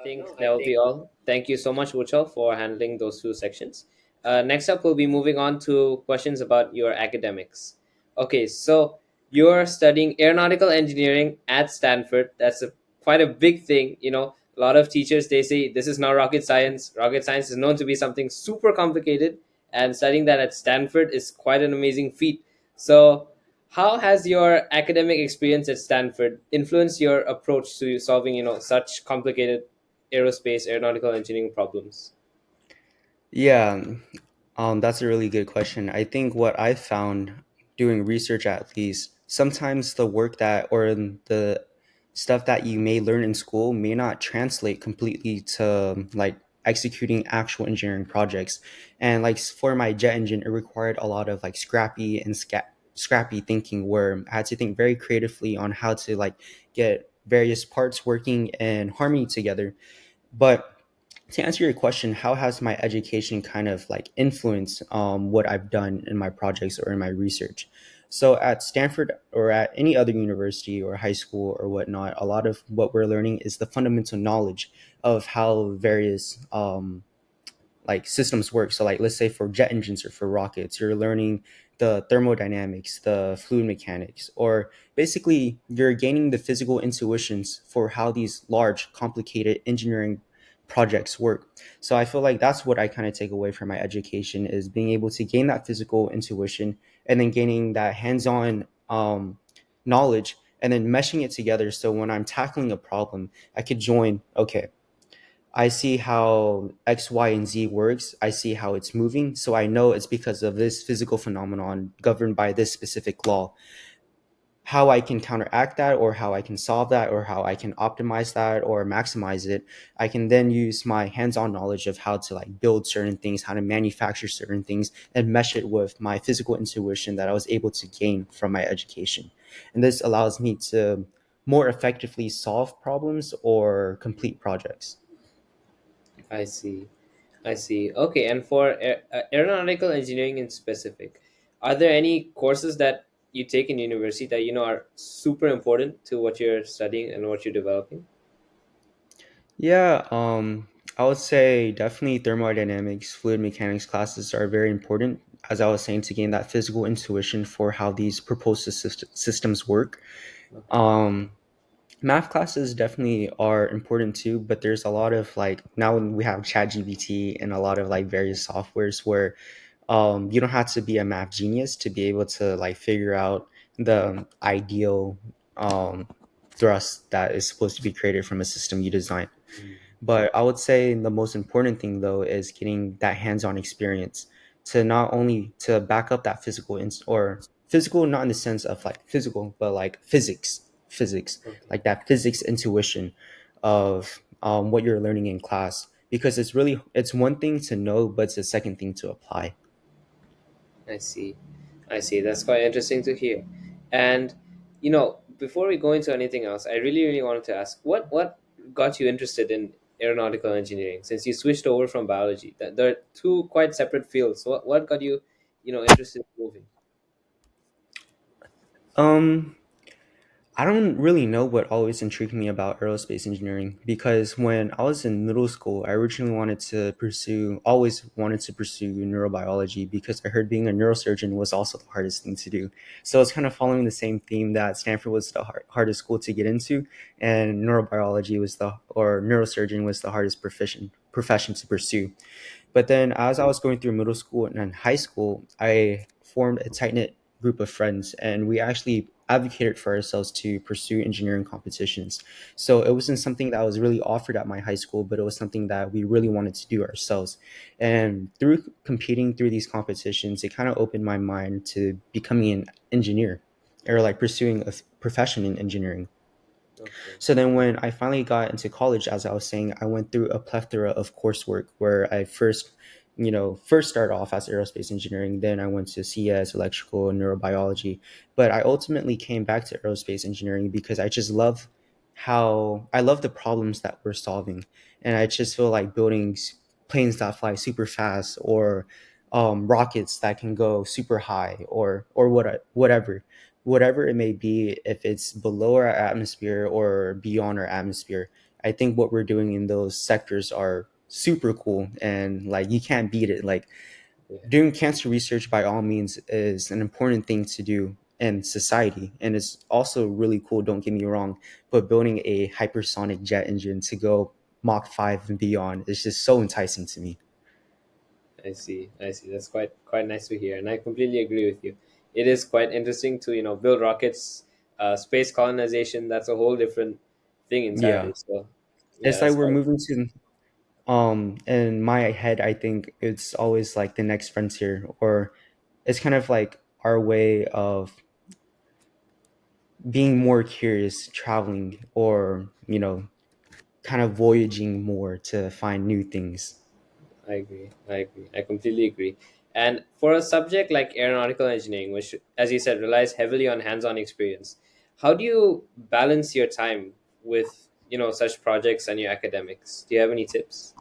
think that will be all. Thank you so much, Wuchel, for handling those two sections. Next up, we'll be moving on to questions about your academics. Okay, so you're studying aeronautical engineering at Stanford. That's quite a big thing. A lot of teachers, they say this is not rocket science. Rocket science is known to be something super complicated, and studying that at Stanford is quite an amazing feat. So, how has your academic experience at Stanford influenced your approach to solving, such complicated aeronautical engineering problems? Yeah, that's a really good question. I think what I found doing research, at least, sometimes the work that or the stuff that you may learn in school may not translate completely to like executing actual engineering projects. And like for my jet engine, it required a lot of like scrappy thinking where I had to think very creatively on how to like get various parts working in harmony together. But to answer your question, how has my education kind of like influenced what I've done in my projects or in my research? So at Stanford or at any other university or high school or whatnot, a lot of what we're learning is the fundamental knowledge of how various like systems work. So like let's say for jet engines or for rockets, you're learning the thermodynamics, the fluid mechanics, or basically you're gaining the physical intuitions for how these large, complicated engineering projects work. So I feel like that's what I kind of take away from my education is being able to gain that physical intuition and then gaining that hands-on knowledge and then meshing it together. So when I'm tackling a problem, I could join, okay, I see how X, Y, and Z works. I see how it's moving. So I know it's because of this physical phenomenon governed by this specific law. How I can counteract that, or how I can solve that, or how I can optimize that or maximize it. I can then use my hands on knowledge of how to like build certain things, how to manufacture certain things, and mesh it with my physical intuition that I was able to gain from my education. And this allows me to more effectively solve problems or complete projects. I see. I see. Okay, and for aeronautical engineering in specific, are there any courses that you take in university that are super important to what you're studying and what you're developing? Yeah, I would say definitely thermodynamics, fluid mechanics classes are very important, as I was saying, to gain that physical intuition for how these propulsive systems work. Okay. Um, Math classes definitely are important too, but there's a lot of like now we have ChatGPT and a lot of like various softwares where you don't have to be a math genius to be able to like figure out the ideal um, thrust that is supposed to be created from a system you design. Mm. But I would say the most important thing though is getting that hands-on experience to not only to back up that or physical not in the sense of like physical, but like physics, Okay. like that physics intuition of what you're learning in class. Because it's one thing to know, but it's a second thing to apply. I see. I see. That's quite interesting to hear. And before we go into anything else, I really, really wanted to ask what got you interested in aeronautical engineering since you switched over from biology. That there are two quite separate fields. What got you, interested in moving? Um, I don't really know what always intrigued me about aerospace engineering because when I was in middle school, I originally always wanted to pursue neurobiology because I heard being a neurosurgeon was also the hardest thing to do. So it's kind of following the same theme that Stanford was the hardest school to get into, and neurosurgeon was the hardest profession to pursue. But then as I was going through middle school and then high school, I formed a tight knit group of friends and we actually advocated for ourselves to pursue engineering competitions. So it wasn't something that was really offered at my high school, but it was something that we really wanted to do ourselves. And through competing through these competitions, it kind of opened my mind to becoming an engineer or like pursuing a profession in engineering. Okay. So then when I finally got into college, as I was saying, I went through a plethora of coursework where I first started off as aerospace engineering, then I went to CS, electrical, and neurobiology. But I ultimately came back to aerospace engineering because I just love how I love the problems that we're solving. And I just feel like building planes that fly super fast or rockets that can go super high or whatever it may be, if it's below our atmosphere or beyond our atmosphere. I think what we're doing in those sectors are super cool, and like you can't beat it. Like Yeah, doing cancer research by all means is an important thing to do in society, and it's also really cool, don't get me wrong, but building a hypersonic jet engine to go Mach 5 and beyond is just so enticing to me. I see. I see. That's quite nice to hear, and I completely agree with you. It is quite interesting to build rockets, space colonization. That's a whole different thing Yeah, entirely. So yeah, it's like that's we're quite moving to in my head, I think it's always like the next frontier, or it's kind of like our way of being more curious, traveling, or kind of voyaging more to find new things. I agree. I agree. I completely agree. And for a subject like aeronautical engineering, which, as you said, relies heavily on hands-on experience, how do you balance your time with such projects and your academics? Do you have any tips?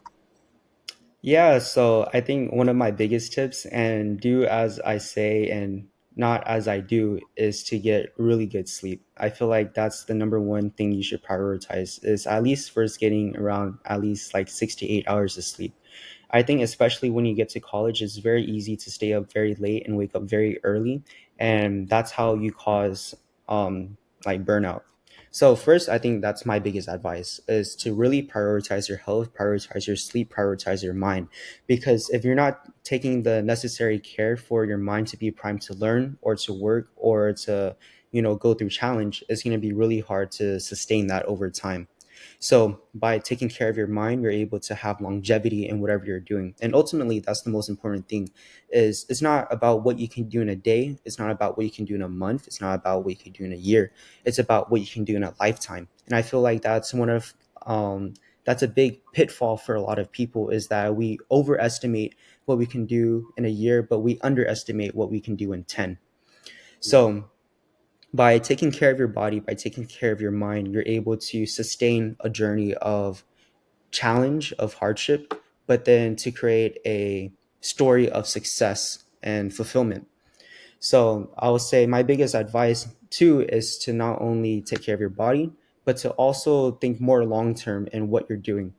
Yeah, so I think one of my biggest tips, and do as I say and not as I do, is to get really good sleep. I feel like that's the number one thing you should prioritize, is at least first getting around at least like 6 to 8 hours of sleep. I think especially when you get to college, it's very easy to stay up very late and wake up very early, and that's how you cause like burnout. So first, I think that's my biggest advice, is to really prioritize your health, prioritize your sleep, prioritize your mind, because if you're not taking the necessary care for your mind to be primed to learn or to work or to go through challenge, it's going to be really hard to sustain that over time. So by taking care of your mind, you're able to have longevity in whatever you're doing. And ultimately, that's the most important thing, is it's not about what you can do in a day. It's not about what you can do in a month. It's not about what you can do in a year. It's about what you can do in a lifetime. And I feel like that's a big pitfall for a lot of people, is that we overestimate what we can do in a year, but we underestimate what we can do in 10. Mm, So by taking care of your body, by taking care of your mind, you're able to sustain a journey of challenge, of hardship, but then to create a story of success and fulfillment. So I would say my biggest advice too is to not only take care of your body, but to also think more long term in what you're doing.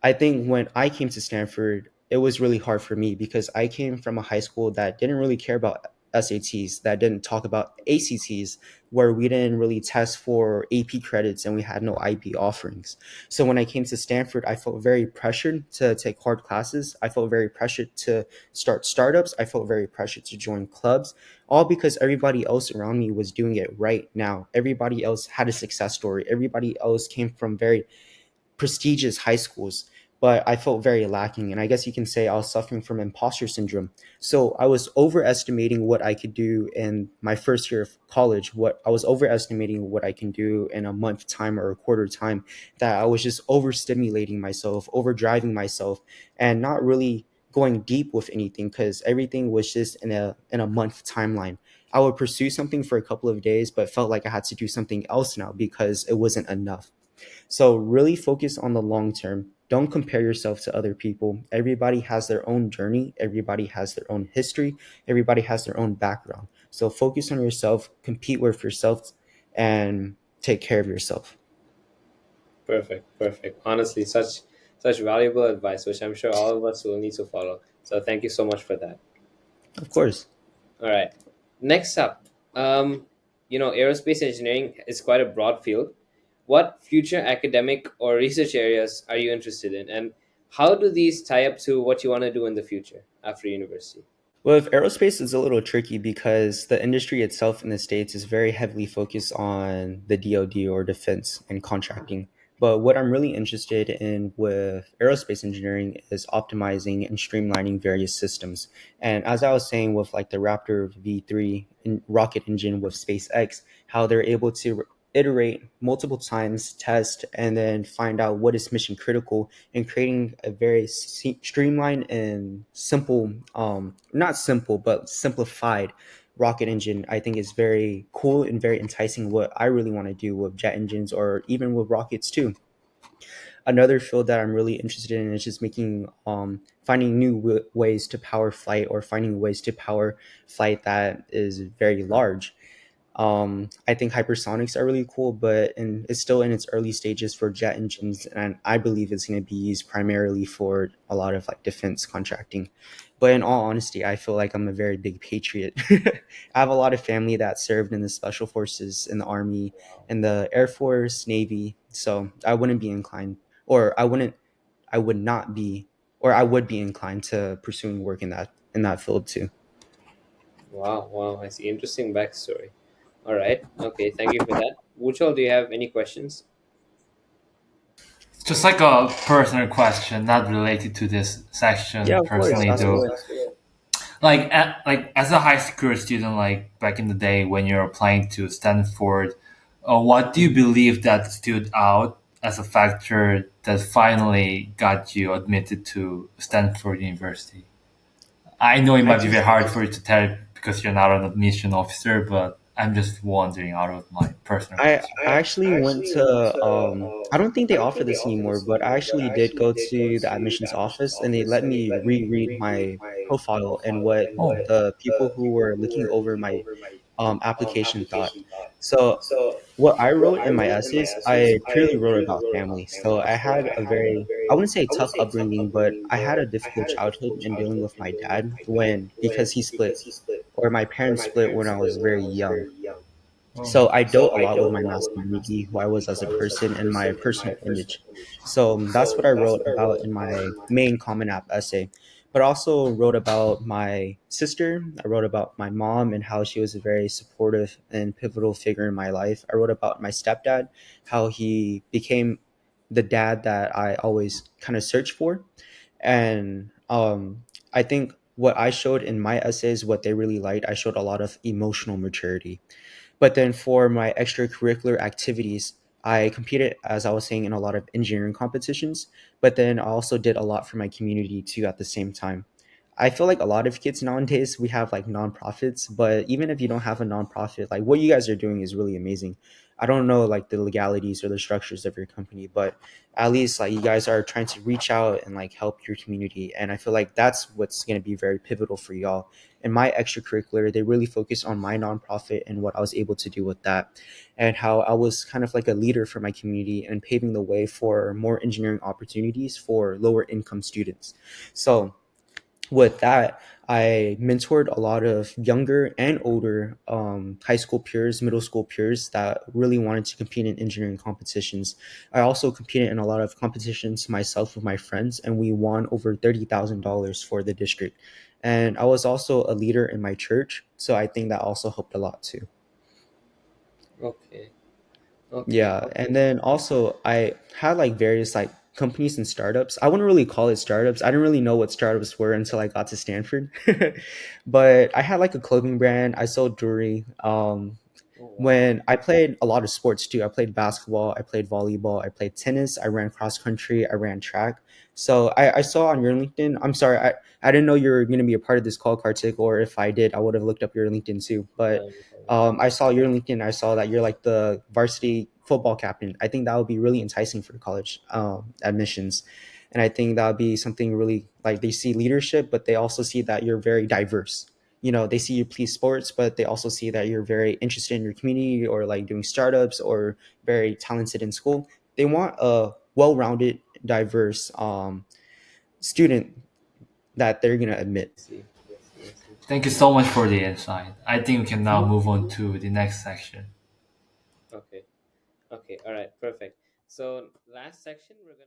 I think when I came to Stanford, it was really hard for me because I came from a high school that didn't really care about SATs, that didn't talk about ACTs, where we didn't really test for AP credits and we had no IB offerings. So when I came to Stanford, I felt very pressured to take hard classes. I felt very pressured to start startups. I felt very pressured to join clubs, all because everybody else around me was doing it right now. Everybody else had a success story. Everybody else came from very prestigious high schools, but I felt very lacking. And I guess you can say I was suffering from imposter syndrome. So I was overestimating what I could do in my first year of college. What I was overestimating what I can do in a month time or a quarter time, that I was just overstimulating myself, overdriving myself, and not really going deep with anything, because everything was just in a month timeline. I would pursue something for a couple of days, but felt like I had to do something else now because it wasn't enough. So really focus on the long term. Don't compare yourself to other people. Everybody has their own journey. Everybody has their own history. Everybody has their own background. So focus on yourself, compete with yourself, and take care of yourself. perfect. Perfect. Honestly, such valuable advice, which I'm sure all of us will need to follow. So thank you so much for that. Of course. All right. Next up, aerospace engineering is quite a broad field. What future academic or research areas are you interested in, and how do these tie up to what you want to do in the future after university? Well, if aerospace is a little tricky because the industry itself in the States is very heavily focused on the DoD or defense and contracting. But what I'm really interested in with aerospace engineering is optimizing and streamlining various systems. And as I was saying with like the Raptor V3 rocket engine with SpaceX, how they're able to iterate multiple times, test, and then find out what is mission critical, and creating a very streamlined and simple, not simple, but simplified rocket engine, I think is very cool and very enticing, what I really want to do with jet engines or even with rockets too. Another field that I'm really interested in is just finding new ways to power flight, or finding ways to power flight that is very large. I think hypersonics are really cool, but it's still in its early stages for jet engines, and I believe it's going to be used primarily for a lot of like defense contracting. But in all honesty, I feel like I'm a very big patriot. I have a lot of family that served in the special forces, in the army, in the Air Force, Navy. So I wouldn't be inclined, or I would not be, or I would be inclined to pursuing work in that field too. Wow, wow, I see. Interesting backstory. All right. Okay, thank you for that. Wuchol, do you have any questions? Just like a personal question, not related to this Yeah, section of course. personally, Ask though. away. Like as a high school student, like back in the day when you're applying to Stanford, what do you believe that stood out as a factor that finally got you admitted to Stanford University? I know it I might be very just hard for you to tell because you're not an admission officer, but I'm just wondering out of my personal question. I actually went to I don't think they offer this anymore, but I actually did go to the admissions office and they let me reread my profile and what Oh. the people who were looking over my application thought. So what I wrote in my essays, I purely wrote about family. So I had a very, I wouldn't say tough upbringing, but I had a difficult childhood in dealing with my dad because he split, or my parents split when I was very young. Oh. So I dealt a lot with my masculinity, who I was as a person, and my personal image. So that's what I wrote about in my main Common App essay. But I also wrote about my sister. I wrote about my mom and how she was a very supportive and pivotal figure in my life. I wrote about my stepdad, how he became the dad that I always kind of searched for. And I think what I showed in my essays, what they really liked, I showed a lot of emotional maturity. But then for my extracurricular activities, I competed, as I was saying, in a lot of engineering competitions, but then I also did a lot for my community too at the same time. I feel like a lot of kids nowadays, we have like nonprofits, but even if you don't have a nonprofit, like what you guys are doing is really amazing. I don't know like the legalities or the structures of your company, but at least like you guys are trying to reach out and like help your community. And I feel like that's what's going to be very pivotal for y'all. In my extracurricular, they really focused on my nonprofit and what I was able to do with that, and how I was kind of like a leader for my community and paving the way for more engineering opportunities for lower income students. So with that, I mentored a lot of younger and older high school peers, middle school peers that really wanted to compete in engineering competitions. I also competed in a lot of competitions myself with my friends, and we won over $30,000 for the district. And I was also a leader in my church, so I think that also helped a lot too. Okay. Okay. Yeah, and then also I had like various like companies and startups. I wouldn't really call it startups. I didn't really know what startups were until I got to Stanford. But I had like a clothing brand. I sold jewelry. Oh, wow. When I played a lot of sports too. I played basketball, I played volleyball, I played tennis, I ran cross country, I ran track. So I saw on your LinkedIn, I'm sorry, I didn't know you were going to be a part of this call, Kartik, or if I did, I would have looked up your LinkedIn too. But No problem. I saw your LinkedIn, I saw that you're like the varsity football captain. I think that would be really enticing for college admissions. And I think that would be something really like they see leadership, but they also see that you're very diverse. You know, they see you play sports, but they also see that you're very interested in your community or like doing startups or very talented in school. They want a well-rounded, diverse student that they're gonna admit. I see. I see. I see. Thank you so much for the insight. I think we can now move on to the next section. Okay. Okay. All right. Perfect. So last section, we're gonna